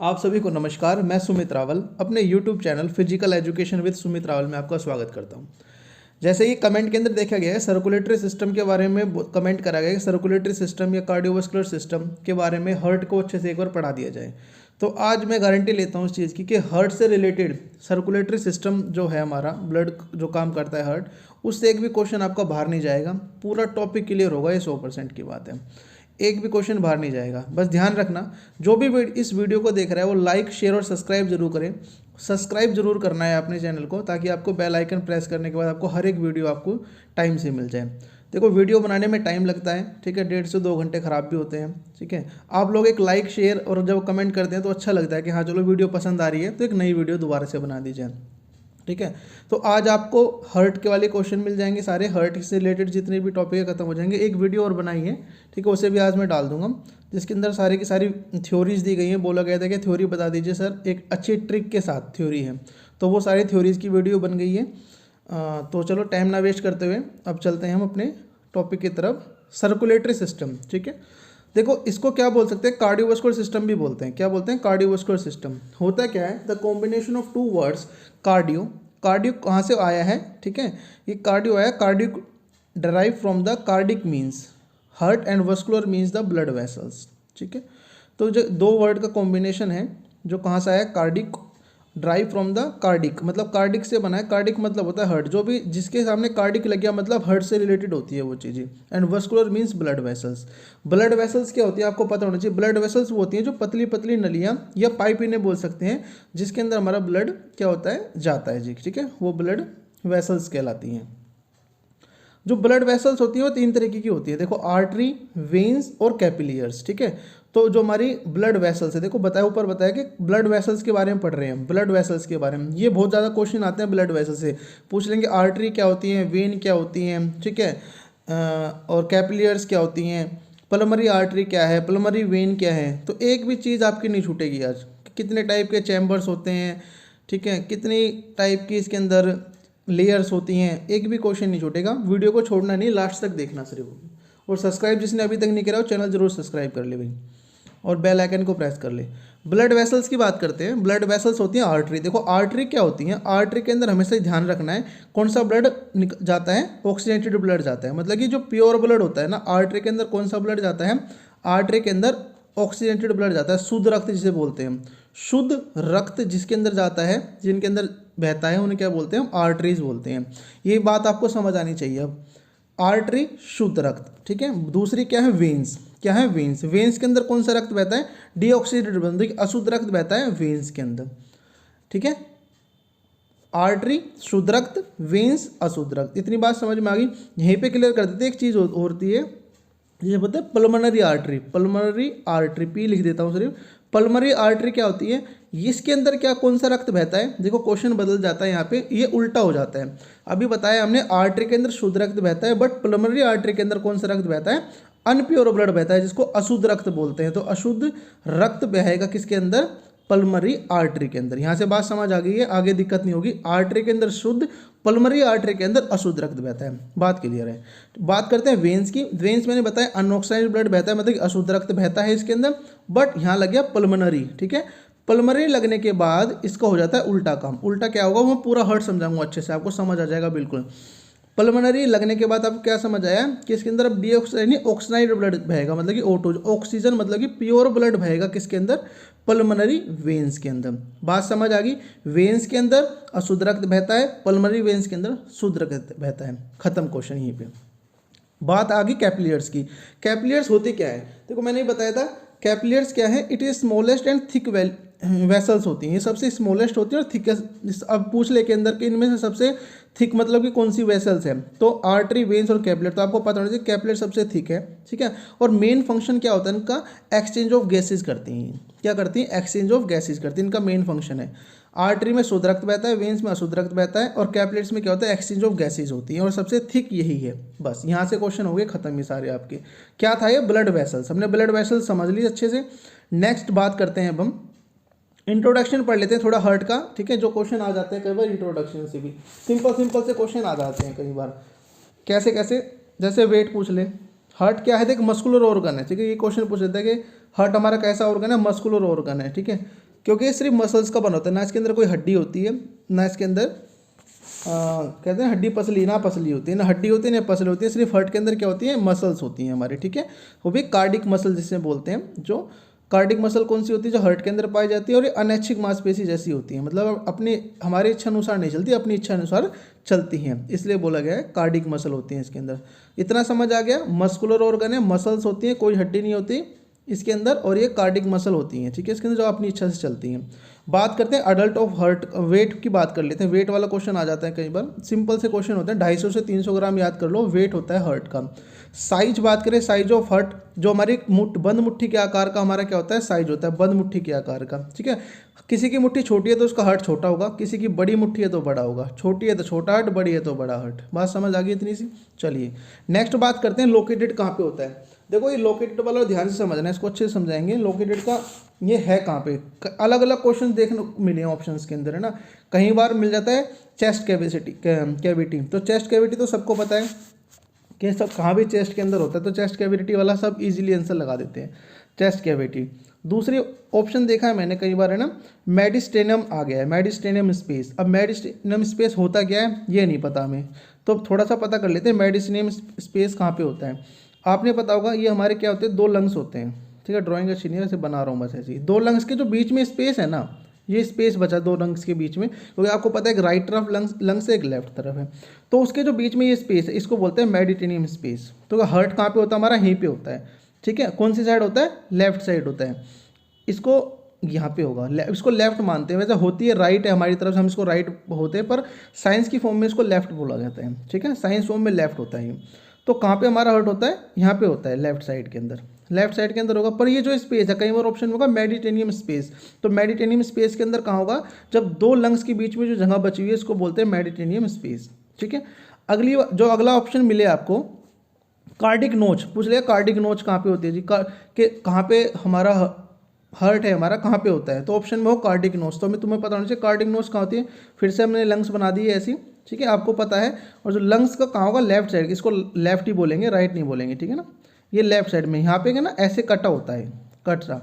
आप सभी को नमस्कार। मैं सुमित रावल अपने YouTube channel physical education with Sumit Rawal में आपका स्वागत करता हूं। जैसे ही कमेंट के अंदर देखा गया है सर्कुलेटरी सिस्टम के बारे में कमेंट करा गया है, सर्कुलेटरी सिस्टम या कार्डियोवास्कुलर सिस्टम के बारे में हार्ट को अच्छे से एक बार पढ़ा दिया जाए। तो आज मैं गारंटी लेता हूँ इस चीज़ की कि हार्ट से रिलेटेड सर्कुलेटरी सिस्टम जो है हमारा ब्लड जो काम करता है हार्ट, उससे एक भी क्वेश्चन आपका बाहर नहीं जाएगा। पूरा टॉपिक क्लियर होगा, ये 100% की बात है। एक भी क्वेश्चन बाहर नहीं जाएगा। बस ध्यान रखना, जो भी इस वीडियो को देख रहा है वो लाइक शेयर और सब्सक्राइब जरूर करें। सब्सक्राइब जरूर करना है अपने चैनल को, ताकि आपको बेल आइकन प्रेस करने के बाद आपको हर एक वीडियो आपको टाइम से मिल जाए। देखो, वीडियो बनाने में टाइम लगता है, ठीक है, 1.5 से 2 घंटे ख़राब भी होते हैं, ठीक है। आप लोग एक लाइक शेयर और जब कमेंट करते हैं तो अच्छा लगता है कि हाँ चलो वीडियो पसंद आ रही है, तो एक नई वीडियो दोबारा से बना दी जाए, ठीक है। तो आज आपको हर्ट के वाले क्वेश्चन मिल जाएंगे, सारे हर्ट से रिलेटेड जितने भी टॉपिक है खत्म हो जाएंगे। एक वीडियो और बनाई है, ठीक है, उसे भी आज मैं डाल दूंगा, जिसके अंदर सारी की सारी थ्योरीज दी गई हैं। बोला गया था कि थ्योरी बता दीजिए सर, एक अच्छी ट्रिक के साथ थ्योरी है, तो वो सारी थ्योरीज की वीडियो बन गई है। तो चलो टाइम ना वेस्ट करते हुए अब चलते हैं हम अपने टॉपिक की तरफ, सर्कुलेटरी सिस्टम, ठीक है। देखो, इसको क्या बोल सकते हैं, कार्डियोवास्कुलर सिस्टम भी बोलते हैं। क्या बोलते हैं? Cardiovascular system. होता क्या है, the combination of two words cardio. Cardio कहाँ से आया है, ठीक है, ये कार्डियो आया, cardio derive from the cardiac means heart and vascular means the blood vessels, ठीक है। तो जो दो वर्ड का कॉम्बिनेशन है जो कहाँ से आया, cardiac drive from the cardiac, मतलब कार्डिक से बना है। कार्डिक मतलब होता है हार्ट, जो भी जिसके सामने कार्डिक लग गया मतलब हार्ट से रिलेटेड होती है वो चीज़ें। And vascular means blood vessels. Blood vessels क्या होती है आपको पता होना चाहिए। ब्लड वेसल्स वो होती हैं जो पतली पतली नलियाँ या पाइप इन्हें बोल सकते हैं, जिसके अंदर हमारा ब्लड क्या होता है, जाता है जी, ठीक है, वो ब्लड वेसल्स कहलाती हैं। जो ब्लड वेसल्स होती हैं वो 3 तरीके की होती है। देखो, आर्टरी, वेन्स और कैपिलियर्स, ठीक है। तो जो हमारी ब्लड वेसल्स है, देखो बताया, ऊपर बताया कि ब्लड वेसल्स के बारे में पढ़ रहे हैं, ब्लड वेसल्स के बारे में। ये बहुत ज़्यादा क्वेश्चन आते हैं ब्लड वेसल्स से, पूछ लेंगे आर्टरी क्या होती है, वेन क्या होती हैं, ठीक है, और कैपिलियर्स क्या होती हैं, पल्मोनरी आर्टरी क्या है, पल्मोनरी वेन क्या है। तो एक भी चीज़ आपकी नहीं छूटेगी आज। कितने टाइप के चैम्बर्स होते हैं, ठीक है, कितनी टाइप की इसके अंदर लेयर्स होती हैं, एक भी क्वेश्चन नहीं छूटेगा। वीडियो को छोड़ना नहीं, लास्ट तक देखना सिर्फ। और सब्सक्राइब जिसने अभी तक नहीं करा हो, चैनल जरूर सब्सक्राइब कर ले भाई, और बेल आइकन को प्रेस कर ले। ब्लड वेसल्स की बात करते हैं। ब्लड वेसल्स होती हैं आर्टरी। देखो, आर्टरी क्या होती हैं, आर्टरी के अंदर हमेशा ध्यान रखना है कौन सा ब्लड जाता है, ऑक्सीजनेटेड ब्लड जाता है, मतलब कि जो प्योर ब्लड होता है ना, आर्टरी के अंदर कौन सा ब्लड जाता है, आर्टरी के अंदर ऑक्सीजनेटेड ब्लड जाता है, शुद्ध रक्त जिसे बोलते हैं। शुद्ध रक्त जिसके अंदर जाता है, जिनके अंदर बहता है, उन्हें क्या बोलते हैं, हम आर्टरीज बोलते हैं। ये बात आपको समझ आनी चाहिए। अब आर्टरी शुद्ध रक्त, ठीक है। दूसरी क्या है, वेन्स। क्या है, वेन्स। वेन्स के अंदर कौन सा रक्त बहता है, डीऑक्सीडेटेड, मतलब अशुद्ध रक्त बहता है वेन्स के अंदर, ठीक है। आर्टरी शुद्ध रक्त, वेन्स अशुद्ध रक्त। इतनी बात समझ में आ गई। यहीं पे क्लियर कर देते हैं। एक चीज़ होती है जिसे बोलते हैं pulmonary artery. Pulmonary artery, P लिख देता हूँ सिर्फ। पल्मोनरी आर्टरी क्या होती है, इसके अंदर क्या कौन सा रक्त बहता है। देखो, क्वेश्चन बदल जाता है यहाँ पे, ये उल्टा हो जाता है। अभी बताया हमने आर्टरी के अंदर शुद्ध रक्त बहता है, बट पल्मोनरी आर्टरी के अंदर कौन सा रक्त बहता है, अनप्योर ब्लड बहता है, जिसको अशुद्ध रक्त बोलते हैं। तो अशुद्ध रक्त बहेगा किसके अंदर, पल्मोनरी आर्टरी के अंदर। यहाँ से बात समझ आ गई है, आगे दिक्कत नहीं होगी। आर्टरी के अंदर शुद्ध, पल्मोनरी आर्टरी के अंदर अशुद्ध रक्त बहता है। बात क्लियर है। बात करते हैं वेन्स की। वेन्स मैंने बताया अनऑक्साइड ब्लड बहता है, मतलब अशुद्ध रक्त बहता है इसके अंदर, बट यहाँ लग गया पल्मोनरी, ठीक है। पल्मोनरी लगने के बाद इसका हो जाता है उल्टा काम। उल्टा क्या होगा, वो पूरा हर्ट समझाऊंगा अच्छे से, आपको समझ आ जाएगा बिल्कुल। पल्मोनरी लगने के बाद आपको क्या समझ आया कि इसके अंदर अब डीऑक्साइड ऑक्सीनाइड ब्लड बहेगा, मतलब कि O2 ऑक्सीजन, मतलब कि प्योर ब्लड बहेगा किसके अंदर, पल्मोनरी वेन्स के अंदर। बात समझ आ गई। वेन्स के अंदर अशुद्ध रक्त बहता है, पल्मोनरी वेन्स के अंदर शुद्ध रक्त बहता है। खत्म क्वेश्चन यहीं पे। बात आ गई कैपिलियर्स की। कैपिलियर्स होते क्या है, देखो मैंने बताया था कैपिलियर्स क्या है, it is smallest and thick vessels होती हैं। ये सबसे स्मॉलेस्ट होती है और थिकेस्ट। अब पूछ ले के अंदर कि इनमें से सबसे थिक मतलब कि कौन सी वेसल्स है, तो आर्टरी, वेन्स और कैपिलर। तो आपको पता होना चाहिए कैपिलर सबसे थिक है, ठीक है। और मेन फंक्शन क्या होता है इनका, एक्सचेंज ऑफ गैसेज करती हैं। क्या करती हैं, एक्सचेंज ऑफ गैसेज करती हैं, इनका मेन फंक्शन है। आर्टरी में शुद्ध रक्त बहता है, वेन्स में अशुद्ध रक्त बहता है, और कैपिलर्स में क्या होता है, एक्सचेंज ऑफ गैसेज होती है, और सबसे थिक यही है। बस यहाँ से क्वेश्चन हो गए खत्म ही सारे आपके। क्या था ये, ब्लड वेसल्स। हमने ब्लड वेसल्स समझ ली अच्छे से। नेक्स्ट बात करते हैं अब हम इंट्रोडक्शन पढ़ लेते हैं थोड़ा हर्ट का, ठीक है। जो क्वेश्चन आ जाते हैं कई बार इंट्रोडक्शन से भी सिंपल सिंपल से क्वेश्चन आ जाते हैं कई बार। कैसे कैसे, जैसे वेट पूछ ले। हार्ट क्या है, देख मस्कुलर ऑर्गन है, ठीक है। ये क्वेश्चन पूछ लेता है कि हार्ट हमारा कैसा ऑर्गन है, मस्कुलर ऑर्गन है, ठीक है। क्योंकि ये सिर्फ मसल्स का बना होता है, ना इसके अंदर कोई हड्डी होती है, ना इसके अंदर कहते हैं हड्डी पसली, ना पसली होती है, ना हड्डी होती है ना पसली होती है। सिर्फ हार्ट के अंदर क्या होती है, मसल्स होती हैं हमारे, ठीक है। वो भी कार्डिक मसल जिसे बोलते हैं। जो कार्डिक मसल कौन सी होती है, जो हार्ट के अंदर पाई जाती है, और ये अनैच्छिक मांसपेशी जैसी होती है, मतलब अपनी हमारी इच्छा अनुसार नहीं चलती, अपनी इच्छा अनुसार चलती हैं, इसलिए बोला गया है कार्डिक मसल होती हैं इसके अंदर। इतना समझ आ गया। मस्कुलर ऑर्गन है, मसल्स होती हैं, कोई हड्डी नहीं होती इसके अंदर, और ये कार्डिक मसल होती हैं, ठीक है, इसके अंदर जो अपनी इच्छा से चलती हैं। बात करते हैं अडल्ट ऑफ हार्ट, वेट की बात कर लेते हैं। वेट वाला क्वेश्चन आ जाता है कई बार, सिंपल से क्वेश्चन होते हैं, 250 से 300 ग्राम याद कर लो, वेट होता है हार्ट का। साइज बात करें, साइज ऑफ हार्ट, जो हमारी बंद मुट्ठी के आकार का हमारा क्या होता है, साइज होता है, बंद मुट्ठी के आकार का, ठीक है। किसी की मुट्ठी छोटी है तो उसका हार्ट छोटा होगा, किसी की बड़ी मुट्ठी है तो बड़ा होगा, छोटी है तो छोटा हार्ट, बड़ी है तो बड़ा हार्ट। बात समझ आ गई इतनी सी। चलिए नेक्स्ट बात करते हैं, लोकेटेड कहाँ पे होता है। देखो ये लोकेटेड वाला ध्यान से समझना है, इसको अच्छे से समझाएंगे। लोकेटेड का ये है कहाँ पे, अलग अलग क्वेश्चन देखने मिले हैं ऑप्शंस के अंदर, है ना। कई बार मिल जाता है चेस्ट कैविटी, तो चेस्ट कैविटी तो सबको पता है कि सब कहाँ भी चेस्ट के अंदर होता है, तो चेस्ट कैविटी वाला सब इजीली आंसर लगा देते हैं, चेस्ट कैविटी। दूसरी ऑप्शन देखा है मैंने कई बार, है ना, मेडिस्टेनियम आ गया है, मेडिस्टेनियम स्पेस। अब मेडिस्टेनियम स्पेस होता क्या है ये नहीं पता हमें, तो थोड़ा सा पता कर लेते हैं मेडिस्टेनियम स्पेस कहाँ पे होता है। आपने पता होगा ये हमारे क्या होते हैं, दो लंग्स होते हैं, ठीक है। ड्राइंग अच्छी नहीं है, वैसे बना रहा हूँ बस ऐसे ही। दो लंग्स के जो बीच में स्पेस है ना, ये स्पेस बचा दो लंग्स के बीच में, क्योंकि आपको पता है एक राइट तरफ लंग्स है, एक लेफ्ट तरफ है, तो उसके जो बीच में ये स्पेस है इसको बोलते हैं मेडिटेनियम स्पेस। तो हार्ट कहाँ पे होता है हमारा, यहीं पे होता है, ठीक है। कौन सी साइड होता है, लेफ्ट साइड होता है। इसको यहाँ पे होगा, इसको लेफ्ट मानते हैं, वैसे होती है राइट है हमारी तरफ से, हम इसको राइट होते हैं, पर साइंस की फॉर्म में इसको लेफ्ट बोला जाता है, ठीक है। साइंस फॉर्म में लेफ्ट होता है ये। तो कहाँ पे हमारा हार्ट होता है, यहाँ पे होता है, लेफ्ट साइड के अंदर, लेफ्ट साइड के अंदर होगा। पर ये जो स्पेस है, कई बार ऑप्शन होगा मेडिटेनियम स्पेस, तो मेडिटेनियम स्पेस के अंदर कहाँ होगा, जब दो लंग्स के बीच में जो जगह बची हुई है इसको बोलते हैं मेडिटेनियम स्पेस, ठीक है। अगला ऑप्शन मिले आपको, कार्डिक नोच पूछ लिया, कार्डिक नोच कहाँ पे होती है जी, कि कहाँ पे हमारा हार्ट है, हमारा कहाँ पे होता है, तो ऑप्शन में हो कार्डिक नोच। तो हमें तुम्हें पता होना चाहिए कार्डिक नोच कहाँ होती है। फिर से हमने लंग्स बना दी है ऐसी, ठीक है, आपको पता है। और जो लंग्स का कहाँ होगा, लेफ्ट साइड, इसको लेफ्ट ही बोलेंगे, राइट नहीं बोलेंगे, ठीक है ना। ये लेफ्ट साइड में यहाँ पे ना ऐसे कटा होता है, कट सा,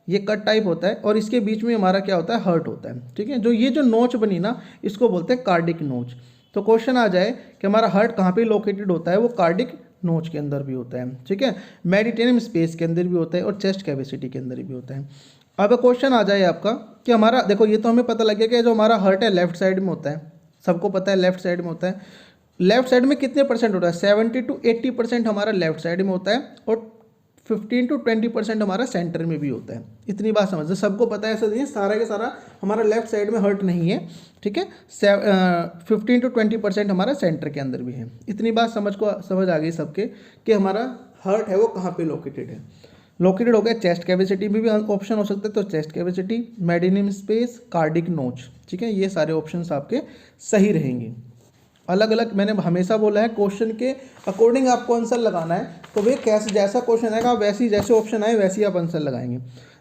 ये कट टाइप होता है, और इसके बीच में हमारा क्या होता है, हार्ट होता है, ठीक है। जो ये जो नोच बनी ना, इसको बोलते हैं कार्डिक नोच। तो क्वेश्चन आ जाए कि हमारा हार्ट कहाँ पे लोकेटेड होता है, वो कार्डिक नोच के अंदर भी होता है, ठीक है। मेडिटेनियम स्पेस के अंदर भी होता है, और चेस्ट कैविटी के अंदर भी होता है। अब क्वेश्चन आ जाए आपका कि हमारा, देखो ये तो हमें पता लग गया कि जो हमारा हार्ट है लेफ्ट साइड में होता है, सबको पता है लेफ्ट साइड में होता है। लेफ्ट साइड में कितने परसेंट होता है, 70 to 80% हमारा लेफ्ट साइड में होता है, और 15 to 20% हमारा सेंटर में भी होता है। इतनी बात समझ, सबको पता है, ऐसा नहीं है सारा के सारा हमारा लेफ्ट साइड में हार्ट नहीं है, ठीक है। 15 to 20% हमारा सेंटर के अंदर भी है। इतनी बात समझ आ गई सबके कि हमारा हार्ट है वो कहाँ पे लोकेटेड है। लोकेटेड हो गया चेस्ट कैविटी में भी ऑप्शन हो सकते हैं, तो चेस्ट कैविटी, मेडिटेनियम स्पेस, कार्डिक नोच, ठीक है। ये सारे ऑप्शंस आपके सही रहेंगे। अलग अलग मैंने हमेशा बोला है, क्वेश्चन के अकॉर्डिंग आपको आंसर लगाना है, तो वे कैसे जैसा क्वेश्चन आएगा वैसे ही, जैसे ऑप्शन आए वैसे ही आप आंसर लगाएंगे।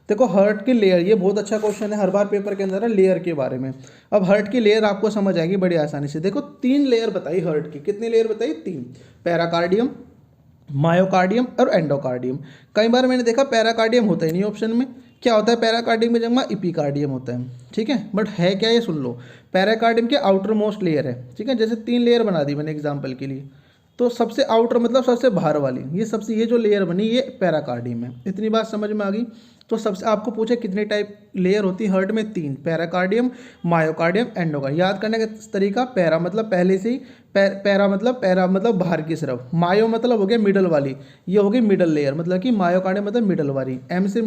देखो हार्ट की लेयर, ये बहुत अच्छा क्वेश्चन है, हर बार पेपर के अंदर है लेयर के बारे में। अब हार्ट की लेयर आपको समझ आएगी बड़ी आसानी से। देखो 3 लेयर बताई हार्ट की, कितनी लेयर बताई, 3, पैराकार्डियम, मायोकार्डियम और एंडोकार्डियम। कई बार मैंने देखा पैराकार्डियम होता ही नहीं ऑप्शन में। क्या होता है पैराकार्डियम में, जगह इपिकार्डियम होता है, ठीक है। बट है क्या, ये सुन लो, पैराकार्डियम के आउटर मोस्ट लेयर है, ठीक है। जैसे 3 लेयर बना दी मैंने एग्जांपल के लिए, तो सबसे आउटर मतलब सबसे बाहर वाली, ये जो लेयर बनी ये पैराकार्डियम है। इतनी बात समझ में आ गई। तो सबसे आपको पूछे कितने टाइप लेयर होती है हार्ट में, 3, पैराकार्डियम, मायोकार्डियम, एंडोकार्डियम। याद करने का तरीका, पैरा मतलब पहले से ही, पैरा मतलब बाहर की तरफ, मायो मतलब हो गया मिडल वाली, ये हो गई मिडल लेयर, मतलब कि मायोकार्डियम मतलब मिडल वाली, एम से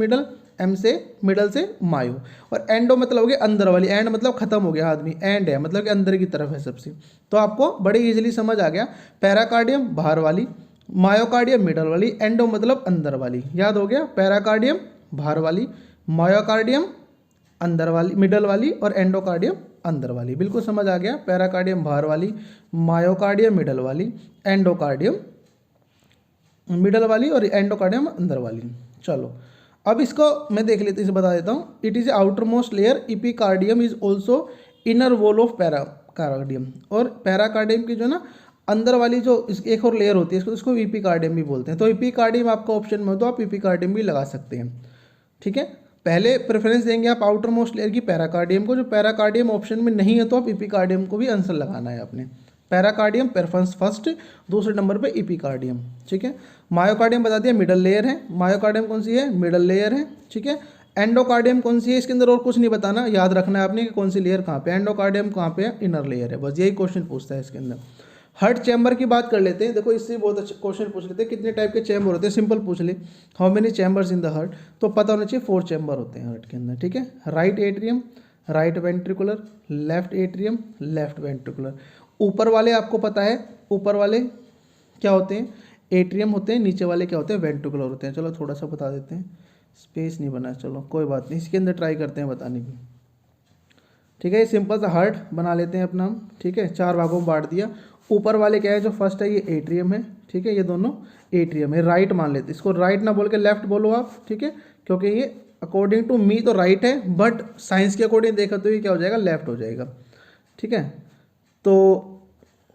मिडल से मायो, और एंडो मतलब हो गया अंदर वाली, एंड मतलब खत्म हो गया आदमी, एंड है मतलब कि अंदर की तरफ है सबसे। तो आपको बड़े इजीली समझ आ गया, पैराकार्डियम बाहर वाली, मायोकार्डियम मिडल वाली, एंडो मतलब अंदर वाली। याद हो गया, पैराकार्डियम बाहर वाली, मायोकार्डियम अंदर वाली मिडल वाली, और एंडोकार्डियम अंदर वाली। बिल्कुल समझ आ गया, पैराकार्डियम बाहर वाली, मायोकार्डियम मिडल वाली, एंडोकार्डियम मिडल वाली, और एंडोकार्डियम अंदर वाली। चलो अब इसको मैं देख लेते, इसे बता देता हूँ। It is outer most layer, epicardium is also inner wall of pericardium. और पैराकार्डियम की जो ना अंदर वाली जो एक और लेयर होती है, इसको इपिकार्डियम भी बोलते हैं। तो इपिकार्डियम आपका ऑप्शन में हो तो आप इपिकार्डियम भी लगा सकते हैं, ठीक है। पहले प्रेफरेंस देंगे आप आउटर मोस्ट लेयर की पैराकार्डियम को, जो पैराकार्डियम ऑप्शन में नहीं है तो आप इपिकार्डियम को भी आंसर लगाना है आपने। पैराकार्डियम प्रेफरेंस फर्स्ट, दूसरे नंबर पे इपिकार्डियम, ठीक है। मायोकार्डियम बता दिया मिडल लेयर है, मायोकार्डियम कौन सी है, मिडल लेयर है, ठीक है। एंडोकार्डियम कौन सी है, इसके अंदर और कुछ नहीं बताना, याद रखना है आपने कि कौन सी लेयर कहाँ पे, एंडोकार्डियम कहाँ पे है, इनर लेयर है, बस यही क्वेश्चन पूछता है इसके अंदर। हार्ट चैम्बर की बात कर लेते हैं, देखो इससे बहुत अच्छा क्वेश्चन पूछ लेते हैं, कितने टाइप के चैम्बर होते हैं, सिंपल पूछ ले, how many chambers in the heart, तो पता होना चाहिए 4 चैम्बर होते हैं हार्ट के अंदर, ठीक है। Right atrium, right ventricular, left atrium, left ventricular. ऊपर वाले आपको पता है, ऊपर वाले क्या होते हैं, एट्रियम होते हैं, नीचे वाले क्या होते हैं, वेंट्रिकुलर होते हैं। चलो थोड़ा सा बता देते हैं, स्पेस नहीं बना, चलो कोई बात नहीं, इसके अंदर ट्राई करते हैं बताने की, ठीक है। ये सिंपल सा हार्ट बना लेते हैं अपना हम, ठीक है। 4 भागों में बांट दिया। ऊपर वाले क्या है, जो फर्स्ट है ये एट्रियम है, ठीक है, ये दोनों एट्रियम है, राइट मान लेते हैं इसको, राइट ना बोल के लेफ्ट बोलो आप, ठीक है, क्योंकि ये अकॉर्डिंग टू मी तो राइट है, बट साइंस के अकॉर्डिंग देखा तो ये क्या हो जाएगा, लेफ्ट हो जाएगा, ठीक है। तो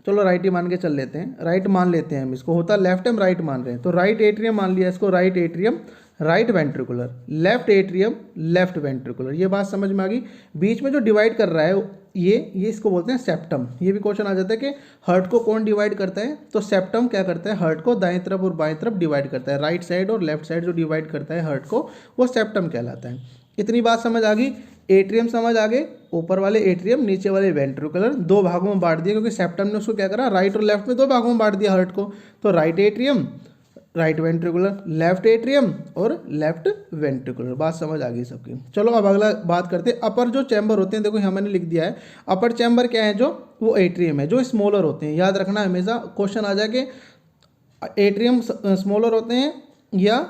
चलो राइट ही मान के चल लेते हैं, राइट मान लेते हैं हम इसको, होता लेफ्ट हम राइट मान रहे हैं, तो राइट एट्रियम मान लिया इसको, right atrium, right ventricular, left atrium, left ventricular. ये बात समझ में आ गई। बीच में जो डिवाइड कर रहा है ये इसको बोलते हैं सेप्टम। ये भी क्वेश्चन आ जाता है कि हार्ट को कौन डिवाइड करता है, तो सेप्टम क्या करता है, हार्ट को दाएं तरफ और बाएं तरफ डिवाइड करता है, राइट साइड और लेफ्ट साइड जो डिवाइड करता है हार्ट को, वो सेप्टम कहलाता है। इतनी बात समझ आ गई। एट्रियम समझ आ गए, ऊपर वाले एट्रियम, नीचे वाले वेंट्रिकुलर, 2 भागों में बांट दिया, क्योंकि सेप्टम ने उसको क्या करा, राइट और लेफ्ट में 2 भागों में बांट दिया हार्ट को, तो right atrium, right ventricular, left atrium और लेफ्ट वेंट्रिकुलर। बात समझ आ गई सबकी। चलो अब अगला बात करते हैं, अपर जो चैम्बर होते हैं, देखो यहाँ मैंने लिख दिया है, अपर चैम्बर क्या है, जो वो एट्रियम है, जो स्मॉलर होते हैं। याद रखना हमेशा क्वेश्चन आ जाए कि एट्रियम स्मॉलर होते हैं या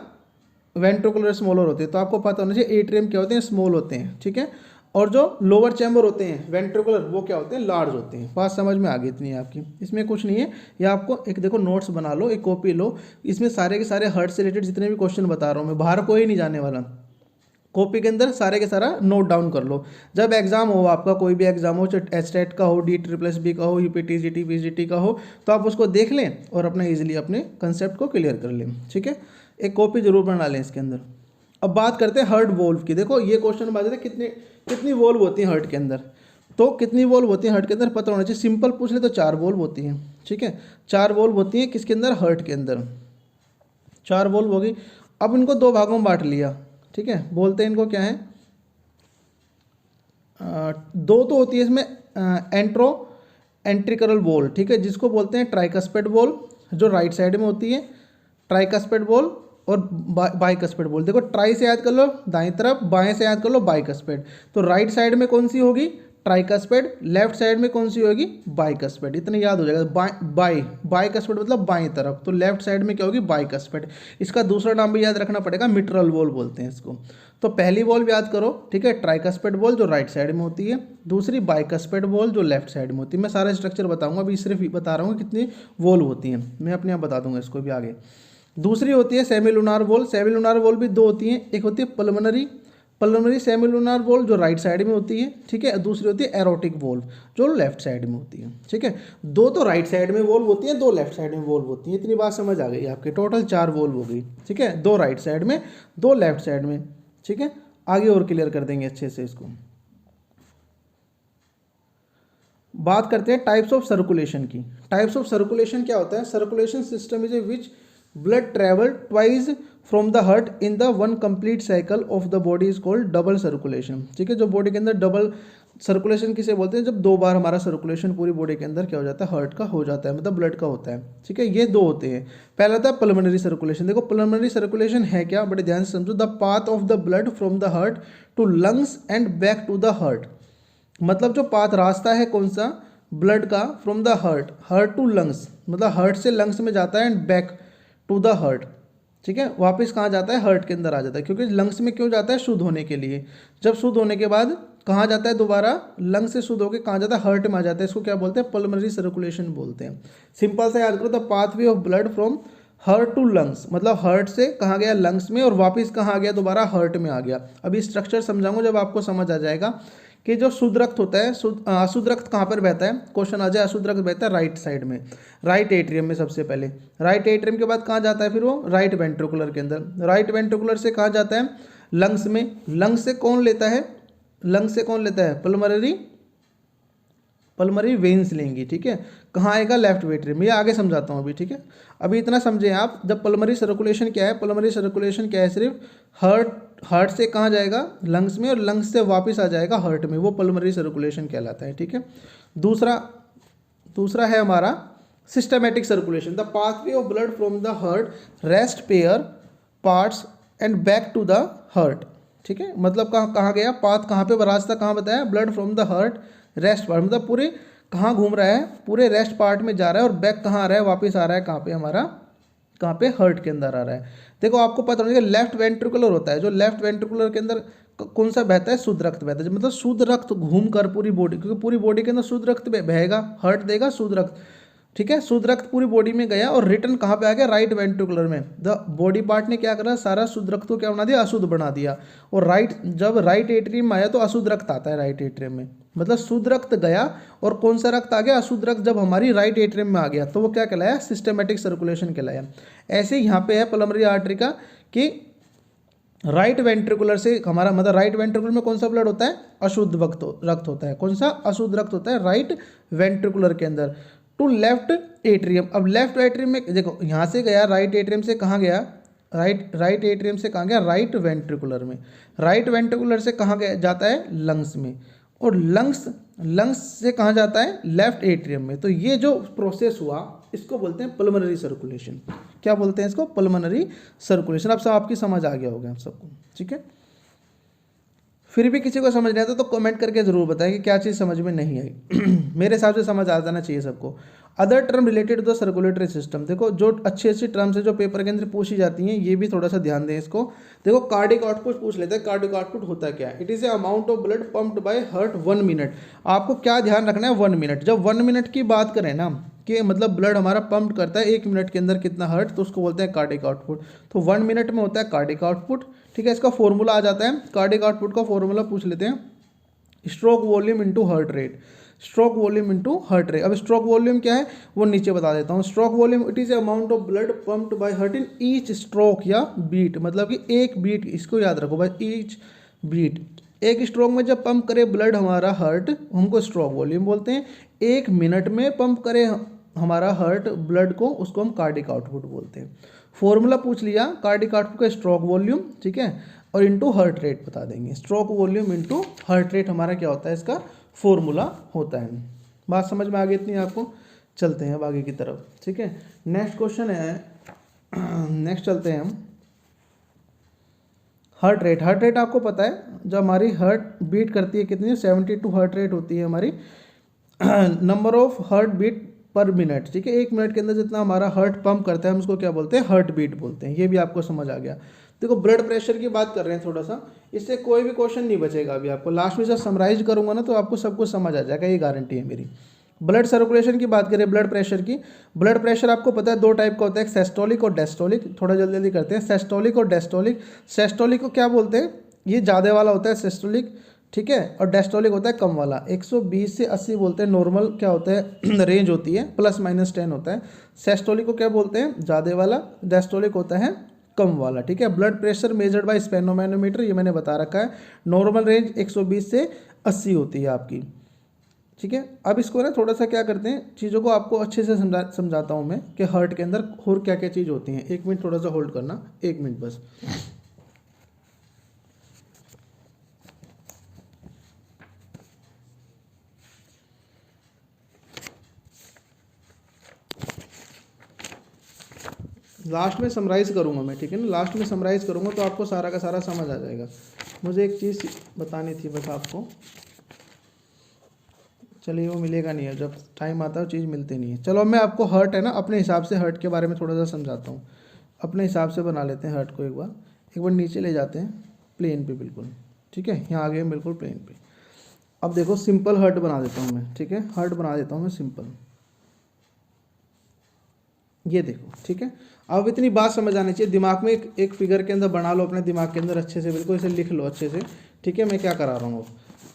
वेंट्रिकुलर स्मॉलर होते हैं, तो आपको पता होना चाहिए एट्रियम क्या होते हैं, स्मॉल होते हैं, ठीक है। और जो लोअर चैम्बर होते हैं वेंट्रिकुलर, वो क्या होते हैं, लार्ज होते हैं। बात समझ में आ गई इतनी आपकी, इसमें कुछ नहीं है। या आपको एक देखो नोट्स बना लो, एक कॉपी लो, इसमें सारे के सारे हार्ट से रिलेटेड जितने भी क्वेश्चन बता रहा हूँ मैं, बाहर कोई नहीं जाने वाला, कॉपी के अंदर सारे के सारा नोट डाउन कर लो। जब एग्जाम हो आपका, कोई भी एग्जाम हो, चाहे एचटेट का हो, DSSB का हो, UPTGT PGT का हो, तो आप उसको देख लें और अपना ईजिली अपने कंसेप्ट को क्लियर कर लें, ठीक है। एक कॉपी जरूर बना लें इसके अंदर। अब बात करते हैं हार्ट वॉल्व की। देखो ये क्वेश्चन बात है, कितनी वॉल्व होती है हार्ट के अंदर, तो कितनी वॉल्व होती है हार्ट के अंदर पता होना चाहिए। सिंपल पूछ ले तो 4 वॉल्व होती हैं, ठीक है, 4 वॉल्व होती हैं किसके अंदर, हार्ट के अंदर 4 वॉल्व होगी। अब इनको 2 भागों में बांट लिया, ठीक है, बोलते हैं इनको क्या है, 2 तो होती है इसमें एंट्रिकरल वॉल्व, ठीक है, जिसको बोलते हैं ट्राइकस्पेड वॉल्व, जो राइट साइड में होती है, ट्राइकस्पेड वॉल्व और बाइकस्पेड वॉल्व। देखो ट्राई से याद कर लो दाएं तरफ, बाएं से याद कर लो बाइकस्पेड। तो राइट साइड में कौन सी होगी, ट्राइकस्पेड, लेफ्ट साइड में कौन सी होगी, बाइकस्पेड। इतने याद हो जाएगा, बाइकस्पेड मतलब बाएं तरफ, तो लेफ्ट साइड में क्या होगी, बाइकस्पेड। इसका दूसरा नाम भी याद रखना पड़ेगा, मिट्रल वॉल्व बोलते हैं इसको। तो पहली वॉल्व याद करो, ठीक है, ट्राइकस्पेड वॉल्व जो राइट साइड में होती है, दूसरी बाइकस्पेड वॉल्व जो लेफ्ट साइड में होती है। मैं सारा स्ट्रक्चर बताऊंगा, अभी सिर्फ बता रहा हूँ कितनी वॉल्व होती हैं, मैं अपने आप बता दूंगा इसको भी आगे। दूसरी होती है सेमिलुनार वॉल्व। सेमिलुनार वॉल्व भी 2 होती हैं, एक होती है पल्मोनरी सेमिलुनार वॉल्व जो राइट साइड में होती है, ठीक है, दूसरी होती है एरोटिक वॉल्व जो लेफ्ट साइड में होती है, ठीक है। 2 तो राइट साइड में वॉल्व होती है, 2 लेफ्ट साइड में वॉल्व होती है। इतनी बात समझ आ गई आपके, टोटल 4 वॉल्व हो गई, ठीक है, 2 राइट साइड में, 2 लेफ्ट साइड में, ठीक है। आगे और क्लियर कर देंगे अच्छे से इसको। बात करते हैं टाइप्स ऑफ सर्कुलेशन की। टाइप्स ऑफ सर्कुलेशन क्या होता है, circulation system is a which blood travel twice from the heart in the one complete cycle of the body is called double circulation, ठीक है। जो बॉडी के अंदर डबल सर्कुलेशन किसे बोलते हैं, जब 2 बार हमारा सर्कुलेशन पूरी बॉडी के अंदर क्या हो जाता है, हार्ट का हो जाता है, मतलब ब्लड का होता है, ठीक है। ये 2 होते हैं। पहला होता है पल्मोनरी सर्कुलेशन। देखो पल्मोनरी सर्कुलेशन है क्या, बड़े ध्यान से समझो, the path of the blood from the heart to lungs and back to the heart. मतलब जो पाथ रास्ता है कौन सा, ब्लड का, from the heart to lungs, मतलब हार्ट से लंग्स में जाता है, and back to the heart, ठीक है, वापस कहाँ जाता है, हार्ट के अंदर आ जाता है। क्योंकि लंग्स में क्यों जाता है, शुद्ध होने के लिए। जब शुद्ध होने के बाद कहाँ जाता है, दोबारा लंग्स से शुद्ध होकर कहाँ जाता है, हार्ट में आ जाता है। इसको क्या बोलते हैं, पल्मोनरी सर्कुलेशन बोलते हैं। सिंपल सा याद करो, the pathway of blood from heart to lungs, मतलब हार्ट से कहाँ गया, लंग्स में, और वापस कहाँ आ गया, दोबारा हार्ट में आ गया। अभी स्ट्रक्चर समझाऊंगा जब आपको समझ आ जाएगा कि जो शुद्ध रक्त होता है, अशुद्ध रक्त कहाँ पर बहता है, क्वेश्चन आ जाए, अशुद्ध रक्त बहता है राइट साइड में, राइट एट्रियम में सबसे पहले। राइट एट्रियम के बाद कहाँ जाता है फिर वो, राइट वेंट्रिकुलर के अंदर। राइट वेंट्रिकुलर से कहाँ जाता है, लंग्स में, लंग्स से कौन लेता है, लंग्स से कौन लेता है, पल्मोनरी वेन्स लेंगी, ठीक है। कहाँ आएगा, लेफ्ट वेंट्रिकल में। ये आगे समझाता हूँ अभी, ठीक है। अभी इतना समझें आप, जब पल्मोनरी सर्कुलेशन क्या है, पल्मोनरी सर्कुलेशन क्या है, सिर्फ हार्ट से कहाँ जाएगा, लंग्स में, और लंग्स से वापस आ जाएगा हार्ट में, वो पल्मोनरी सर्कुलेशन कहलाता है, ठीक है। दूसरा है हमारा systematic circulation, the pathway of blood from the heart rest pair parts and back to the heart, ठीक है। मतलब कहाँ गया पाथ, कहाँ पे रास्ता, कहाँ बताया, blood from the heart rest part, मतलब पूरे कहाँ घूम रहा है, पूरे रेस्ट पार्ट में जा रहा है, और बैक कहाँ आ रहा है, वापस आ रहा है कहाँ पे हमारा, कहाँ पे, हार्ट के अंदर आ रहा है। देखो आपको पता होगा लेफ्ट वेंट्रिकुलर होता है, जो लेफ्ट वेंट्रिकुलर के अंदर कौन सा बहता है, शुद्ध रक्त बहता है, मतलब शुद्ध रक्त घूम कर पूरी बॉडी, क्योंकि पूरी बॉडी के अंदर शुद्ध रक्त बहेगा, हार्ट देगा शुद्ध रक्त, ठीक है। शुद्ध रक्त पूरी बॉडी में गया और रिटर्न कहाँ पे आ गया, राइट वेंट्रिकुलर में। द बॉडी पार्ट ने क्या करा, सारा शुद्ध रक्त को क्या बना दिया, अशुद्ध बना दिया, और जब राइट एट्रियम में आया तो अशुद्ध रक्त आता है राइट एट्रियम में, मतलब शुद्ध रक्त गया और कौन सा रक्त आ गया, अशुद्ध रक्त जब हमारी राइट एट्रियम में आ गया तो वो क्या कहलाया, सिस्टमैटिक सर्कुलेशन कहलाया। ऐसे यहाँ पे है पल्मोनरी आर्टरी का कि राइट वेंट्रिकुलर से हमारा मतलब राइट वेंट्रिकुलर में कौन सा ब्लड होता है, अशुद्ध रक्त होता है, कौन सा, अशुद्ध रक्त होता है राइट वेंट्रिकुलर के अंदर, टू लेफ्ट एट्रियम। अब लेफ्ट एट्रियम में देखो, यहाँ से गया राइट एट्रियम से कहाँ गया, राइट एट्रियम से कहाँ गया, राइट वेंट्रिकुलर में, राइट वेंट्रिकुलर से कहाँ गया, जाता है लंग्स में, और लंग्स से कहाँ जाता है, लेफ्ट एट्रियम में। तो ये जो प्रोसेस हुआ इसको बोलते हैं पल्मोनरी सर्कुलेशन। क्या बोलते हैं इसको, पल्मोनरी सर्कुलेशन। अब सब आपकी समझ आ गया होगा आप सबको, ठीक है। फिर भी किसी को समझ नहीं आता तो कमेंट करके जरूर बताएं कि क्या चीज़ समझ में नहीं आई। मेरे हिसाब से समझ आ जाना चाहिए सबको। Other term related to the circulatory system, देखो जो अच्छी अच्छी टर्म्स है जो पेपर के अंदर पूछी जाती हैं, ये भी थोड़ा सा ध्यान दें इसको। देखो कार्डिक आउटपुट पूछ लेते हैं, कार्डिक आउटपुट होता क्या है, it is a amount of blood pumped by heart 1 minute. आपको क्या ध्यान रखना है, 1 मिनट। जब 1 मिनट की बात करें ना, कि मतलब ब्लड हमारा पंप करता है 1 मिनट के अंदर कितना हार्ट, तो उसको बोलते हैं कार्डिक आउटपुट। तो 1 मिनट में होता है कार्डिक आउटपुट, ठीक है। इसका फॉर्मूला आ जाता है, कार्डिक आउटपुट का फॉर्मूला पूछ लेते हैं, stroke volume into heart rate, stroke volume into heart rate. अब स्ट्रोक वॉल्यूम क्या है वो नीचे बता देता हूँ। Stroke volume it is amount of blood pumped by heart in each stroke या बीट, मतलब कि एक बीट, इसको याद रखो भाई, ईच बीट, एक स्ट्रोक में जब पंप करे ब्लड हमारा हार्ट, हमको स्ट्रोक वॉल्यूम बोलते हैं। 1 मिनट में पंप करे हमारा हार्ट ब्लड को, उसको हम कार्डिक आउटपुट बोलते हैं। फॉर्मूला पूछ लिया कार्डिक आउटपुट का, स्ट्रोक वॉल्यूम, ठीक है, और इनटू हार्ट रेट बता देंगे। Stroke volume into heart rate हमारा क्या होता है, इसका फॉर्मूला होता है। बात समझ में आ गई इतनी आपको, चलते हैं अब आगे की तरफ, ठीक है। नेक्स्ट क्वेश्चन है, नेक्स्ट चलते हैं हम, हार्ट रेट। हार्ट रेट आपको पता है जब हमारी हार्ट बीट करती है कितनी, 72 हार्ट रेट होती है हमारी, number of heart beat per minute, ठीक है। 1 मिनट के अंदर जितना हमारा हार्ट पंप करता है हम उसको क्या बोलते हैं, हार्ट बीट बोलते हैं। ये भी आपको समझ आ गया। देखो ब्लड प्रेशर की बात कर रहे हैं थोड़ा सा, इससे कोई भी क्वेश्चन नहीं बचेगा अभी आपको। लास्ट में जब समराइज करूंगा ना तो आपको सब कुछ समझ आ जाएगा, ये गारंटी है मेरी। ब्लड सर्कुलेशन की बात करें, ब्लड प्रेशर की, ब्लड प्रेशर आपको पता है 2 टाइप का होता है, सिस्टोलिक और डायस्टोलिक। थोड़ा जल्दी जल्दी करते हैं, सिस्टोलिक और डायस्टोलिक। सिस्टोलिक को क्या बोलते हैं, ये ज़्यादा वाला होता है सिस्टोलिक, ठीक है, और डायस्टोलिक होता है कम वाला। 120 से 80 बोलते हैं नॉर्मल, क्या होता है रेंज होती है, +-10 होता है। सिस्टोलिक को क्या बोलते हैं, ज़्यादा वाला, डायस्टोलिक होता है कम वाला, ठीक है। ब्लड प्रेशर मेजर्ड बाय स्पेनोमैनोमीटर, ये मैंने बता रखा है। नॉर्मल रेंज 120 से 80 होती है आपकी, ठीक है। अब इसको ना थोड़ा सा क्या करते हैं, चीज़ों को आपको अच्छे से समझाता हूँ मैं कि हार्ट के अंदर और क्या क्या चीज़ होती हैं। 1 मिनट थोड़ा सा होल्ड करना, 1 मिनट बस। लास्ट में समराइज़ करूँगा मैं, ठीक है ना, लास्ट में समराइज़ करूँगा तो आपको सारा का सारा समझ आ जाएगा। मुझे एक चीज़ बतानी थी बस आपको, चलिए वो मिलेगा नहीं है, जब टाइम आता है वो चीज़ मिलती नहीं है। चलो मैं आपको हार्ट है ना अपने हिसाब से हार्ट के बारे में थोड़ा सा समझाता हूँ। अपने हिसाब से बना लेते हैं हार्ट को, एक बार नीचे ले जाते हैं प्लेन पे बिल्कुल, ठीक है। यहाँ आ गए बिल्कुल प्लेन पे। अब देखो सिंपल हार्ट बना देता हूँ मैं, ठीक है, हार्ट बना देता हूँ मैं सिंपल, ये देखो, ठीक है। अब इतनी बात समझ आनी चाहिए दिमाग में, एक फिगर के अंदर बना लो अपने दिमाग के अंदर अच्छे से, बिल्कुल इसे लिख लो अच्छे से, ठीक है। मैं क्या करा रहा हूँ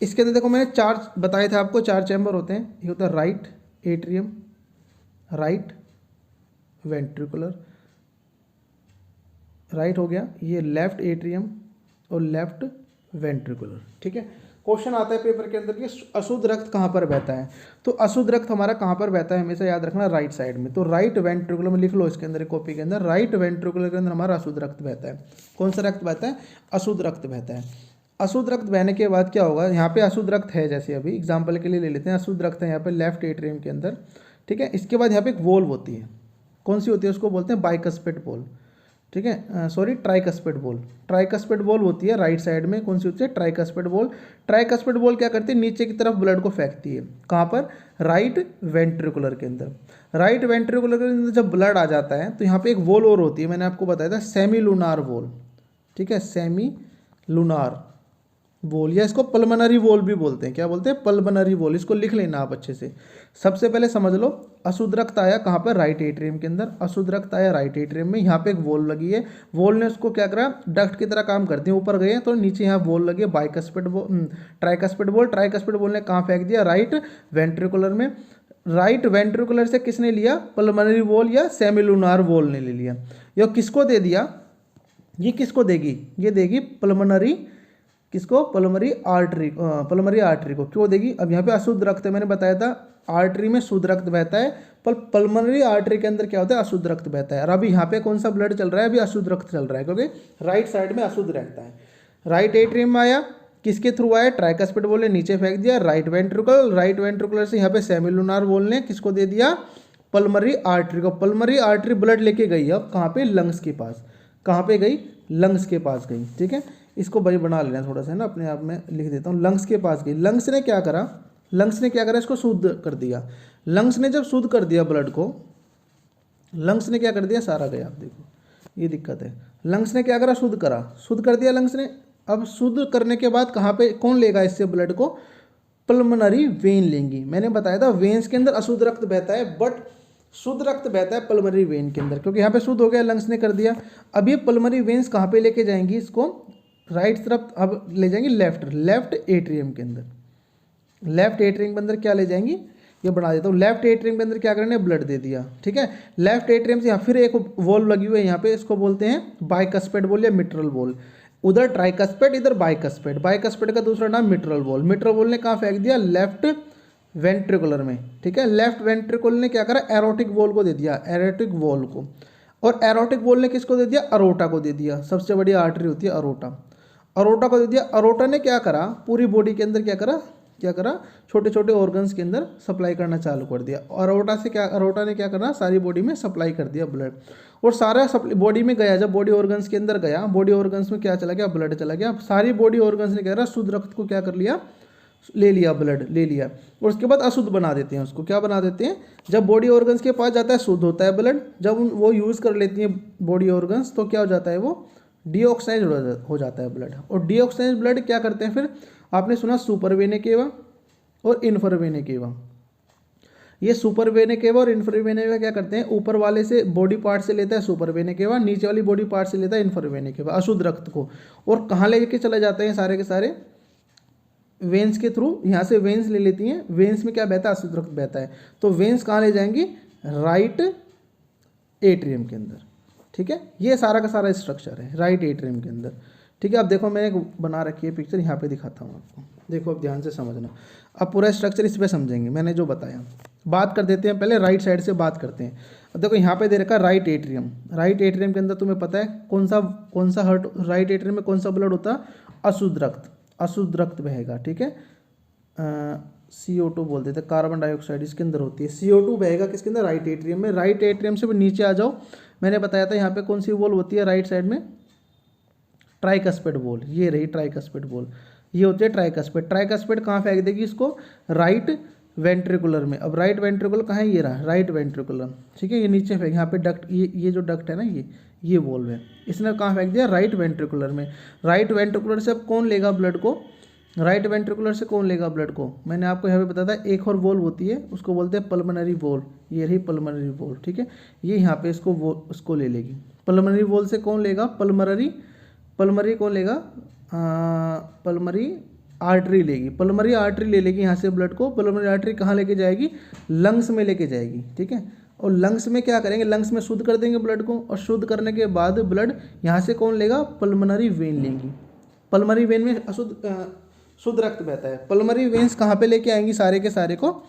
इसके अंदर, देखो मैंने 4 बताए थे आपको, 4 चैम्बर होते हैं। ये होता है right atrium, right ventricular, right हो गया, ये लेफ्ट एट्रियम और लेफ्ट वेंट्रिकुलर। ठीक है, क्वेश्चन आता है पेपर के अंदर कि अशुद्ध रक्त कहाँ पर बहता है। तो अशुद्ध रक्त हमारा कहाँ पर बहता है, हमेशा याद रखना राइट साइड में। तो राइट वेंट्रिकुलर में लिख लो, इसके अंदर कॉपी के अंदर राइट वेंट्रिकुलर के अंदर हमारा अशुद्ध रक्त बहता है। कौन सा रक्त बहता है, अशुद्ध रक्त बहता है। अशुद्ध रक्त बहने के बाद क्या होगा, यहाँ पे अशुद्ध रक्त है, जैसे अभी एग्जाम्पल के लिए ले लेते हैं, अशुद्ध रक्त है यहाँ पे लेफ्ट एट्रियम के अंदर। ठीक है, इसके बाद यहाँ पे एक वोल्व होती है, कौन सी होती है, उसको बोलते हैं बाइकस्पेड वोल्व। ठीक है, सॉरी ट्राइकस्पेड वोल्व। ट्राइकस्पेड वोल्व होती है राइट साइड में, कौन सी होती है, ट्राइकस्पेड वोल्व। ट्राइकस्पेड वोल्व क्या करती है, नीचे की तरफ ब्लड को फेंकती है, कहाँ पर, राइट वेंट्रिकुलर के अंदर। राइट वेंट्रिकुलर के अंदर जब ब्लड आ जाता है तो यहाँ पे एक वोल्व और होती है, मैंने आपको बताया था सेमी लूनार वोल्व। ठीक है, सेमी लूनार वोल, या इसको पल्मनरी वोल भी बोलते हैं। क्या बोलते हैं, पल्मनरी वोल। इसको लिख लेना आप अच्छे से। सबसे पहले समझ लो, अशुद्ध रक्त आया कहाँ पर, राइट एट्रियम के अंदर। अशुद्ध रक्त आया राइट एट्रियम में, यहाँ पे एक वोल लगी है, वोल ने उसको क्या करा, डक्ट की तरह काम करती है, ऊपर गए तो नीचे यहाँ वोल लगी है, बाइकस्पेड वोल, ट्राइकस्पेड वोल। ट्राइकस्पेड वोल ने कहाँ फेंक दिया, राइट वेंट्रिकुलर में। राइट वेंट्रिकुलर से किसने लिया, पल्मनरी वोल या सेमिलुनार वोल ने ले लिया। ये किसको दे दिया, ये किसको देगी, ये देगी पल्मनरी, किसको, पल्मनरी आर्टरी, पल्मनरी आर्टरी को क्यों देगी। अब यहाँ पे अशुद्ध रक्त है, मैंने बताया था आर्टरी में शुद्ध रक्त बहता है, पर पल्मनरी आर्टरी के अंदर क्या होता है, अशुद्ध रक्त बहता है। और अभी यहाँ पे कौन सा ब्लड चल रहा है, अभी अशुद्ध रक्त चल रहा है, क्योंकि राइट साइड में अशुद्ध रहता है। राइट एट्रियम में आया, किसके थ्रू आया, ट्राइकस्पेड वोल ने नीचे फेंक दिया, राइट वेंट्रिकुलर। राइट वेंट्रिकुलर से यहाँ पे सेमिलुनार वोल ने किसको दे दिया, पल्मनरी आर्टरी को। पल्मनरी आर्टरी ब्लड लेके गई अब कहाँ पे, लंग्स के पास। कहाँ पे गई, लंग्स के पास गई। ठीक है, इसको भाई बना लेना थोड़ा सा ना, अपने आप में लिख देता हूँ। लंग्स के पास गई, लंग्स ने क्या करा, लंग्स ने क्या करा, इसको शुद्ध कर दिया। लंग्स ने जब शुद्ध कर दिया ब्लड को, लंग्स ने क्या कर दिया, सारा गया। आप देखो ये दिक्कत है, लंग्स ने क्या करा, शुद्ध करा, शुद्ध कर दिया लंग्स ने। अब शुद्ध करने के बाद कहाँ पे, कौन लेगा इससे ब्लड को, पल्मनरी वेन लेंगी। मैंने बताया था वेन्स के अंदर अशुद्ध रक्त बहता है, बट शुद्ध रक्त बहता है पल्मनरी वेन के अंदर, क्योंकि यहाँ पे शुद्ध हो गया, लंग्स ने कर दिया। अब ये पल्मनरी वेन्स कहाँ पे लेके जाएंगी इसको, राइट तरफ अब ले जाएंगे, लेफ्ट एट्रियम के अंदर। लेफ्ट एट्रियम के अंदर क्या ले जाएंगी, ये बना देता हूँ। लेफ्ट एट्रियम के अंदर क्या करने, ब्लड दे दिया। ठीक है, लेफ्ट एट्रियम से यहाँ फिर एक वोल्व लगी हुई है यहाँ पे, इसको बोलते हैं बाइकस्पेड वोल या मिट्रल वोल। उधर ट्राइकस्पेड, इधर बाइकस्पेड। बाइकस्पेड का दूसरा नाम मिट्रल वोल। मिट्रल वोल ने कहाँ फेंक दिया, लेफ्ट वेंट्रिकुलर में। ठीक है, लेफ्ट वेंट्रिकुलर ने क्या करा, एरोटिक वोल को दे दिया, एरोटिक वोल को। और एरोटिक वोल ने किसको दे दिया, अरोटा को दे दिया। सबसे बड़ी आर्टरी होती है अरोटा, अरोटा को दे दिया। अरोटा ने क्या करा, पूरी बॉडी के अंदर क्या करा, छोटे छोटे ऑर्गन्स के अंदर सप्लाई करना चालू कर दिया। अरोटा से क्या, अरोटा ने क्या करना, सारी बॉडी में सप्लाई कर दिया ब्लड, और सारा बॉडी में गया। जब बॉडी ऑर्गन्स के अंदर गया, बॉडी ऑर्गन्स में क्या चला गया, ब्लड चला गया। सारी बॉडी ऑर्गन्स ने क्या करा, शुद्ध रक्त को क्या कर लिया, ले लिया, ब्लड ले लिया। और उसके बाद अशुद्ध बना देते हैं उसको। क्या बना देते हैं, जब बॉडी ऑर्गन्स के पास जाता है शुद्ध होता है ब्लड, जब वो यूज़ कर लेती हैं बॉडी ऑर्गन्स तो क्या हो जाता है, वो डीऑक्साइड हो जाता है ब्लड। और डीऑक्साइड ब्लड क्या करते हैं फिर, आपने सुना सुपर वेने केवा और इन्फर वेने केवा। ये सुपर वेने केवा और इन्फर वेने केवा क्या करते हैं, ऊपर वाले से बॉडी पार्ट से लेता है सुपर वेने केवा, नीचे वाली बॉडी पार्ट से लेता है इन्फर वेने केवा, अशुद्ध रक्त को। और कहाँ लेके चले जाते हैं सारे के सारे, वेन्स के थ्रू। यहाँ से वेन्स ले लेती हैं, वेन्स में क्या बहता है, अशुद्ध रक्त बहता है। तो वेन्स कहाँ ले जाएंगी, राइट एट्रियम के अंदर। ठीक है, ये सारा का सारा स्ट्रक्चर है राइट एट्रियम के अंदर। ठीक है, अब देखो मैंने बना रखी है पिक्चर, यहाँ पे दिखाता हूँ आपको, देखो अब ध्यान से समझना। अब पूरा स्ट्रक्चर इस पर समझेंगे, मैंने जो बताया। बात कर देते हैं पहले, राइट साइड से बात करते हैं। अब देखो यहाँ पे दे रखा है राइट एट्रियम। राइट एट्रियम के अंदर तुम्हें पता है कौन सा हार्ट, राइट एट्रियम में कौन सा ब्लड होता है, अशुद्ध रक्त, अशुद्ध रक्त बहेगा। ठीक है, CO2 बोल देते हैं, कार्बन डाइऑक्साइड इसके अंदर होती है। CO2 बहेगा किसके अंदर, राइट एट्रियम में। राइट एट्रियम से भी नीचे आ जाओ, मैंने बताया था यहाँ पे कौन सी वॉल होती है राइट साइड में, ट्राइकस्पेड वॉल। ये रही ट्राइकस्पेड वॉल, ये होती है ट्राइकस्पेड। ट्राइकस्पेड कहाँ फेंक देगी इसको, राइट वेंट्रिकुलर में। अब राइट वेंट्रिकुलर कहाँ है, ये रहा राइट वेंट्रिकुलर। ठीक है, ये नीचे फेंक, यहाँ पे डक्ट, ये जो डक्ट है ना, ये वॉल्व है, इसने कहाँ फेंक दिया, राइट वेंट्रिकुलर में। राइट वेंट्रिकुलर से अब कौन लेगा ब्लड को, राइट वेंट्रिकुलर से कौन लेगा ब्लड को, मैंने आपको यहाँ पे बताया था। एक और वॉल्व होती है, उसको बोलते हैं पल्मनरी वॉल्व, ये रही पल्मनरी वॉल्व। ठीक है, ये यहाँ पे उसको ले लेगी। पल्मनरी वॉल्व से कौन लेगा, पल्मनरी कौन लेगा, पल्मनरी आर्टरी लेगी। पल्मनरी आर्टरी ले लेगी यहाँ से ब्लड को। पल्मनरी आर्टरी कहाँ लेके जाएगी, लंग्स में लेके जाएगी। ठीक है, और लंग्स में क्या करेंगे, लंग्स में शुद्ध कर देंगे ब्लड को, और शुद्ध करने के बाद ब्लड यहाँ से कौन लेगा, पल्मनरी वेन लेंगी। पल्मोनरी वेन में शुद्ध रक्त बहता है। पल्मोनरी वेन्स कहाँ पे लेके आएंगी सारे के सारे को,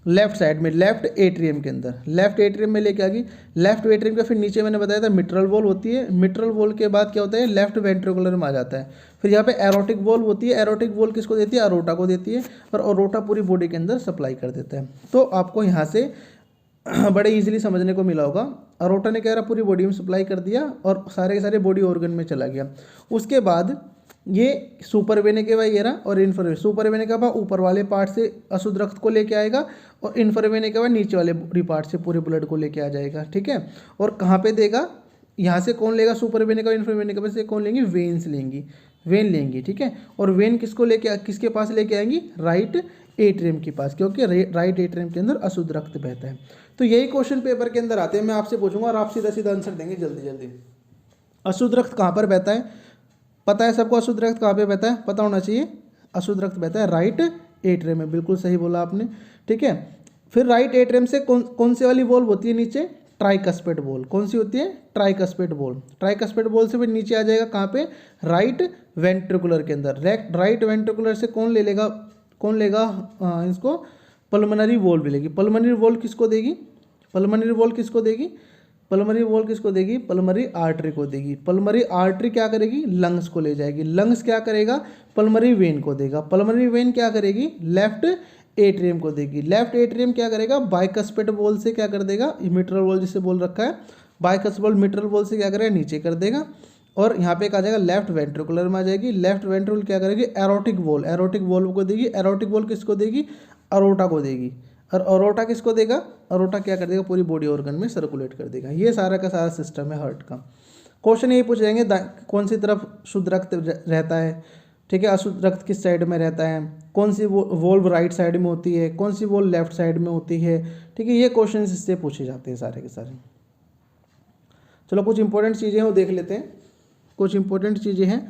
लेफ्ट साइड में, लेफ्ट एट्रियम के अंदर, लेफ्ट एट्रियम में लेके आ गई। लेफ्ट एट्रियम के फिर नीचे मैंने बताया था मिट्रल वॉल होती है, मिट्रल वॉल के बाद क्या होता है, लेफ्ट वेंट्रिकुलर में आ जाता है। फिर यहाँ पे एरोटिक वॉल होती है, एरोटिक वॉल किसको देती है, अरोटा को देती है, और अरोटा पूरी बॉडी के अंदर सप्लाई कर देता है। तो आपको यहाँ से बड़े इजीली समझने को मिला होगा, अरोटा ने क्या करा, पूरी बॉडी में सप्लाई कर दिया और सारे के सारे बॉडी ऑर्गन में चला गया। उसके बाद ये सुपर वेने के बाद ये रहा, और इन्फर सुपर वेने के बाद ऊपर वाले पार्ट से अशुद्ध रक्त को लेके आएगा, और इन्फर वेने के बाद नीचे वाले बॉडी पार्ट से पूरे ब्लड को लेके आ जाएगा, ठीक है। और कहाँ पे देगा, यहाँ से कौन लेगा, सुपर वेने का, इन्फर वेने के बाद से कौन लेंगी, वेन्स लेंगी, वेन लेंगी, ठीक है। और वेन किसको लेके, किसके पास लेके आएंगी, राइट एट्रियम के पास, क्योंकि राइट एट्रियम के अंदर अशुद्ध रक्त बहता है। तो यही क्वेश्चन पेपर के अंदर आते हैं, मैं आपसे पूछूंगा और आप सीधा सीधा आंसर देंगे जल्दी जल्दी। अशुद्ध रक्त कहाँ पर बहता है, पता है सबको, अशुद्ध रक्त कहाँ पे बहता है, पता होना चाहिए। अशुद्ध रक्त बहता है राइट एट्रियम में, बिल्कुल सही बोला आपने, ठीक है। फिर राइट एट्रियम से कौन सी वाली वॉल्व होती है नीचे, ट्राइकस्पेड वॉल्व, कौन सी होती है, ट्राइकस्पेड वॉल्व। ट्राइकस्पेड वॉल्व से फिर नीचे आ जाएगा कहाँ पे, राइट वेंट्रिकुलर के अंदर। राइट वेंट्रिकुलर से कौन ले लेगा, कौन लेगा इसको, पल्मोनरी वॉल्व लेगी। पल्मोनरी वॉल्व किसको देगी, पल्मोनरी वॉल्व किसको देगी, पल्मोनरी वॉल्व किसको देगी, पल्मोनरी आर्टरी को देगी। पल्मोनरी आर्टरी क्या करेगी, लंग्स को ले जाएगी। लंग्स क्या करेगा, पल्मोनरी वेन को देगा। पल्मोनरी वेन क्या करेगी, लेफ्ट एट्रियम को देगी। लेफ्ट एट्रियम क्या करेगा, बाइकस्पेड वॉल से क्या कर देगा, मिट्रल वॉल जिसे बोल रखा है, बाइकस्पेड मिट्रल वॉल से क्या करेगा, नीचे कर देगा। और यहाँ पे क्या जाएगा, लेफ्ट वेंट्रिकुलर में आ जाएगी। लेफ्ट वेंट्रिकुलर क्या करेगी, एरोटिक वॉल, एरोटिक वॉल्व को देगी। एरोटिक वॉल किसको देगी, अरोटा को देगी। और अरोटा किसको देगा, अरोटा क्या कर देगा, पूरी बॉडी ऑर्गन में सर्कुलेट कर देगा। ये सारा का सारा सिस्टम है हार्ट का। क्वेश्चन यही पूछ जाएंगे, कौन सी तरफ शुद्ध रक्त रहता है, ठीक है, अशुद्ध रक्त किस साइड में रहता है, कौन सी वॉल्व राइट साइड में होती है, कौन सी वॉल्व लेफ्ट साइड में होती है, ठीक है। ये क्वेश्चन इससे पूछे जाते हैं सारे के सारे। चलो कुछ इंपॉर्टेंट चीज़ें वो देख लेते हैं, कुछ इंपॉर्टेंट चीज़ें हैं।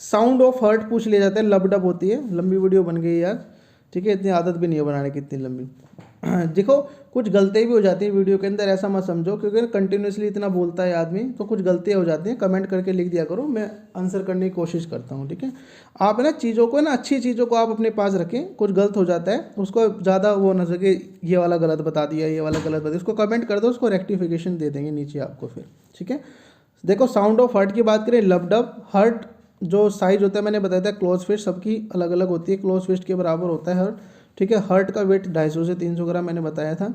साउंड ऑफ हार्ट पूछ लिया जाता है, लब डब होती है, लंबी वीडियो बन गई यार, ठीक है, इतनी आदत भी नहीं है बनाने की इतनी लंबी। देखो कुछ गलतियाँ भी हो जाती हैं वीडियो के अंदर, ऐसा मत समझो, क्योंकि कंटिन्यूसली इतना बोलता है आदमी तो कुछ गलतियाँ हो जाती हैं। कमेंट करके लिख दिया करो, मैं आंसर करने की कोशिश करता हूँ, ठीक है। आप ना चीज़ों को ना, अच्छी चीज़ों को आप अपने पास रखें, कुछ गलत हो जाता है उसको ज़्यादा वो ना सके, ये वाला गलत बता दिया, ये वाला गलत बता दिया, उसको कमेंट कर दो, उसको रेक्टिफिकेशन दे देंगे नीचे आपको फिर, ठीक है। देखो साउंड ऑफ हार्ट की बात करें, लब डब, हार्ट जो साइज होता है मैंने बताया था, क्लोज फिस्ट सबकी अलग अलग होती है, क्लोज फिस्ट के बराबर होता है हार्ट, ठीक है। हार्ट का वेट 250 से 300 ग्राम मैंने बताया था।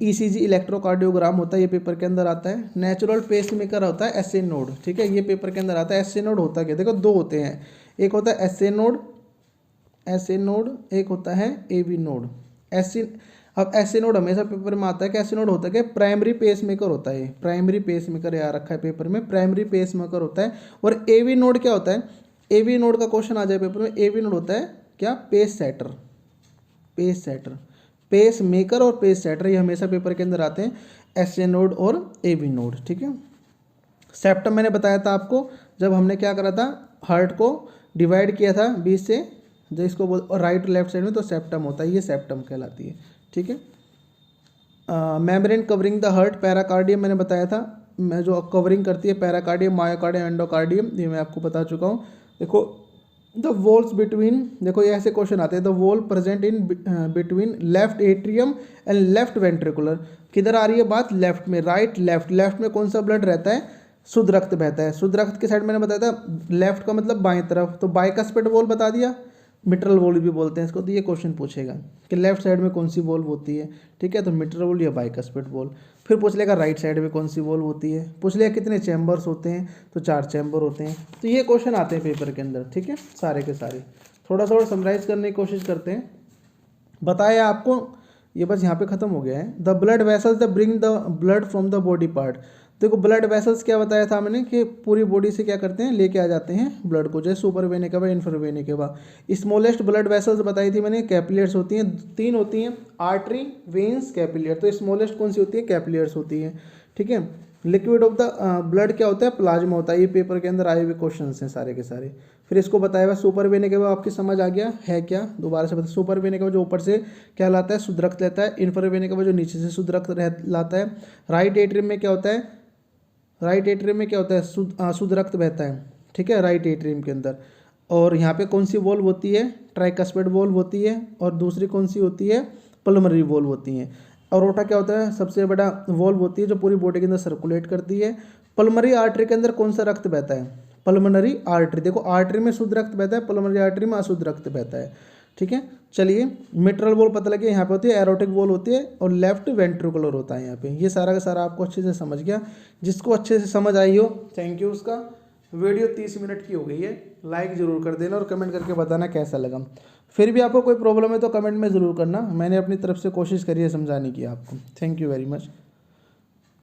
ईसीजी इलेक्ट्रोकार्डियोग्राम होता है, ये पेपर के अंदर आता है। नेचुरल पेस मेकर होता है एसए नोड, ठीक है, ये पेपर के अंदर आता है। एसए नोड होता क्या, देखो दो होते हैं, एक होता है एसए नोड, एसए नोड, एक होता है एवी नोड। एसए अब एसए नोड हमेशा पेपर में आता है कि एसए नोड होता है क्या, प्राइमरी पेस मेकर होता है, प्राइमरी पेस मेकर आ रखा है पेपर में, प्राइमरी पेस मेकर होता है। और एवी नोड क्या होता है, एवी नोड का क्वेश्चन आ जाए पेपर में, एवी नोड होता है क्या, pacesetter, pacesetter, pacemaker और पेस सेटर, ये हमेशा पेपर के अंदर आते हैं, एसए नोड और एवी नोड, ठीक है। सेप्टम मैंने बताया था आपको, जब हमने क्या करा था, हार्ट को डिवाइड किया था 20 से, जो इसको बोल राइट लेफ्ट साइड में, तो सेप्टम होता है, ये सेप्टम कहलाती है, ठीक है। मेम्ब्रेन कवरिंग द हार्ट, पैराकार्डियम मैंने बताया था, मैं जो कवरिंग करती है पैराकार्डियम, मायोकार्डियम, एंडोकार्डियम, ये मैं आपको बता चुका हूँ। देखो द वॉल्स बिटवीन, देखो ये ऐसे क्वेश्चन आते हैं, the wall present in between left atrium and left ventricular, किधर आ रही है बात, लेफ्ट में, राइट लेफ्ट, लेफ्ट में कौन सा ब्लड रहता है, शुद्ध रक्त बहता है। शुद्ध रक्त की साइड मैंने बताया था, लेफ्ट का मतलब बाएं तरफ, तो बाइकस्पेड वॉल बता दिया, मिट्रल वॉल भी बोलते हैं इसको। तो ये क्वेश्चन पूछेगा कि लेफ्ट साइड में कौन सी वॉल होती है, ठीक है, तो मिट्रल वॉल या बाइकस्पेड वॉल। फिर पूछ लेगा राइट साइड में कौन सी वॉल होती है, पूछ लेगा कितने चैम्बर्स होते हैं, तो 4 चैम्बर होते हैं। तो ये क्वेश्चन आते हैं पेपर के अंदर, ठीक है, सारे के सारे। थोड़ा सा और समराइज करने की कोशिश करते हैं। बताया आपको, ये बस यहाँ पे खत्म हो गया है। The blood vessels the bring the blood from the body part, देखो ब्लड वेसल्स क्या बताया था मैंने कि पूरी बॉडी से क्या करते हैं, लेके आ जाते हैं ब्लड को, जैसे सुपर वेने के बाद, इन्फर वेने के बाद। स्मॉलेस्ट ब्लड वेसल्स बताई थी मैंने, कैपिलर्स होती हैं, 3 होती हैं, आर्टरी, वेन्स, कैपिलर। तो स्मॉलेस्ट कौन सी होती है, कैपिलर्स होती है, ठीक है। लिक्विड ऑफ द ब्लड क्या होता है, प्लाज्मा होता है। ये पेपर के अंदर आए हुए क्वेश्चन हैं सारे के सारे। फिर इसको बताया हुआ सुपर वेने के बाद, आपकी समझ आ गया है क्या, दोबारा से बता। सुपर वेने के बाद जो ऊपर से क्या लाता है, शुद्ध रक्त लेता है। इन्फर वेने के बाद जो नीचे से शुद्ध रक्त लाता है। राइट एट्रियम में क्या होता है, राइट एट्रियम में क्या होता है, शुद्ध रक्त बहता है, ठीक है, राइट एट्रियम के अंदर। और यहाँ पे कौन सी वॉल्व होती है, ट्राइकस्पिड वॉल्व होती है, और दूसरी कौन सी होती है, पल्मोनरी वॉल्व होती है। अरोटा क्या होता है, सबसे बड़ा वॉल्व होती है जो पूरी बॉडी के अंदर सर्कुलेट करती है। पल्मोनरी आर्टरी के अंदर कौन सा रक्त बहता है, पल्मोनरी आर्टरी। देखो आर्टरी में शुद्ध रक्त बहता है, पल्मोनरी आर्टरी में अशुद्ध रक्त बहता है। ठीक है, चलिए मिट्रल वॉल्व पता लगे यहाँ पे होती है, एरोटिक वॉल्व होती है, और लेफ्ट वेंट्रिकुलर होता है यहाँ पे। ये सारा का सारा आपको अच्छे से समझ गया। जिसको अच्छे से समझ आई हो थैंक यू। उसका वीडियो 30 मिनट की हो गई है, लाइक ज़रूर कर देना और कमेंट करके बताना कैसा लगा। फिर भी आपको कोई प्रॉब्लम है तो कमेंट में ज़रूर करना, मैंने अपनी तरफ से कोशिश करी है समझाने की आपको। Thank you very much.